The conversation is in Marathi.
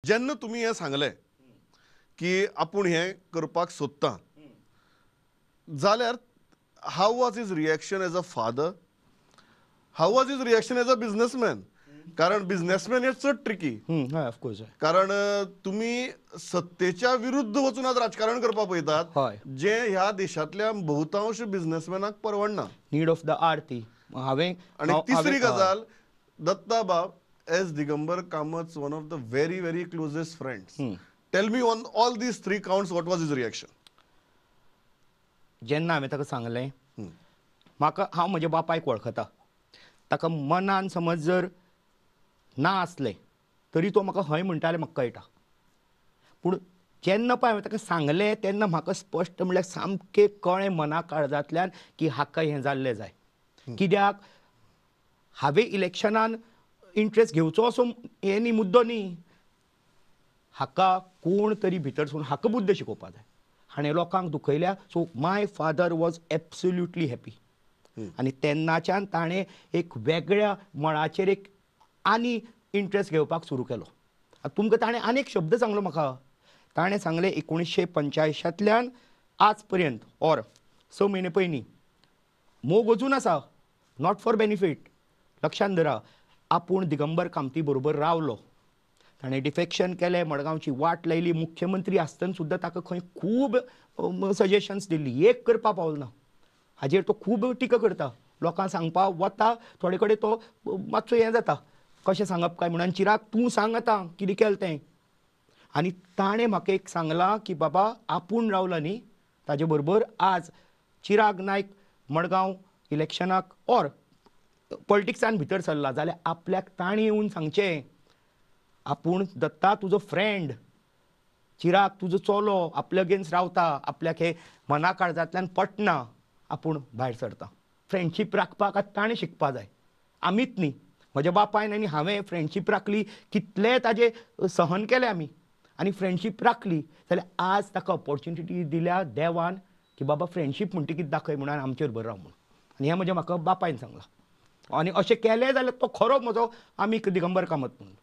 जेन्ना तुम्ही हे सांगले की आपूण हे करपाक सोदता जाल्यार how was his reaction as a father, how was his reaction as a businessman? कारण बिझनेसमॅन हे चड ट्रिकी. हय ऑफकोर्स. कारण तुम्ही सत्तेच्या विरुद्ध वचून आज राजकारण करपाक पळयतात, हय. जे ह्या देशातल्या बहुतांश बिझनेसमॅनाक परवडना. नीड ऑफ द आर ती हांवें आणि तिसरी गजाल, Dattabab as Digambar Kamat, one of the very very closest friends. Tell me on all these 3 counts what was his reaction? जेन्ना हांवें ताका सांगलें म्हाका, हांव म्हज्या बापायक वळखता, ताका मनान समज जर ना आसलें तरी तो म्हाका हय म्हणटाले म्हाका कळटा. पूण जेन्ना पळय हांवें ताका सांगलें तेन्ना म्हाका स्पश्ट म्हणल्यार सामकें कळ्ळें मना काळजांतल्यान की हाका हें जाल्लें जाय. कित्याक हांवें इलेक्शनान इंट्रस्ट घेवचो असो हें न्ही, मुद्दो न्ही. हाका कोण तरी भितरसून हाका बुद्द शिकोवपाक जाय. हाणें लोकांक दुखयल्या. So my father was absolutely happy. आनी तेन्नाच्यान ताणें एक वेगळ्या मळाचेर एक आनी इंट्रस्ट घेवपाक सुरू केलो. तुमकां ताणें आनी एक शब्द सांगलो म्हाका. ताणें सांगलें 1985तल्यान आज पर्यंत ऑर 6 म्हयने पयलीं मोग अजून आसा, नॉट फॉर बेनिफीट. लक्षांत धरा, आपूण दिगंबर कामती बरोबर रावलो. ताणें डिफेक्शन केलें, मडगांवची वाट लायली, मुख्यमंत्री आसतना सुद्दां ताका खंय खूब सजेशन्स दिल्ली, एक करपा पावलो ना. हाजेर तो खूब टिका करता. लोकांक सांगपाक वता, थोडे कडेन तो मातसो हें जाता, कशें सांगप काय म्हणून. चिराग तूं सांग आतां कितें केलें तें. आनी ताणें म्हाका एक सांगलां की बाबा आपूण रावला न्ही, ताजे बरोबर आज चिराग नायक मडगांव इलेक्शनाक ऑर पॉलिटिक्सान भितर सरला जाल्यार आपल्याक ताणी येवन सांगचें, आपूण दत्ता तुजो फ्रेंड, चिराग तुजो चलो आपल्या अगेन्स्ट रावता, आपल्याक हे मना काळजांतल्यान पटना, आपूण भायर सरता. फ्रेंडशीप राखपाक आतां ताणें शिकपा जाय, आमीच न्ही. म्हज्या बापायन आनी हांवें फ्रेंडशीप राखली, कितले ताजे सहन केलें आमी, आनी फ्रेंडशीप राखली. जाल्यार आज ताका ऑपॉर्च्युनिटी दिल्या देवान की बाबा फ्रेंडशीप म्हणटा कितें दाखय म्हणून आमचे बरोबर राव म्हणून. आनी हें म्हजें म्हाका बापायन सांगलां. आनी अशें केलें जाल्यार तो खरो म्हजो आमीक दिगंबर कामत म्हणून.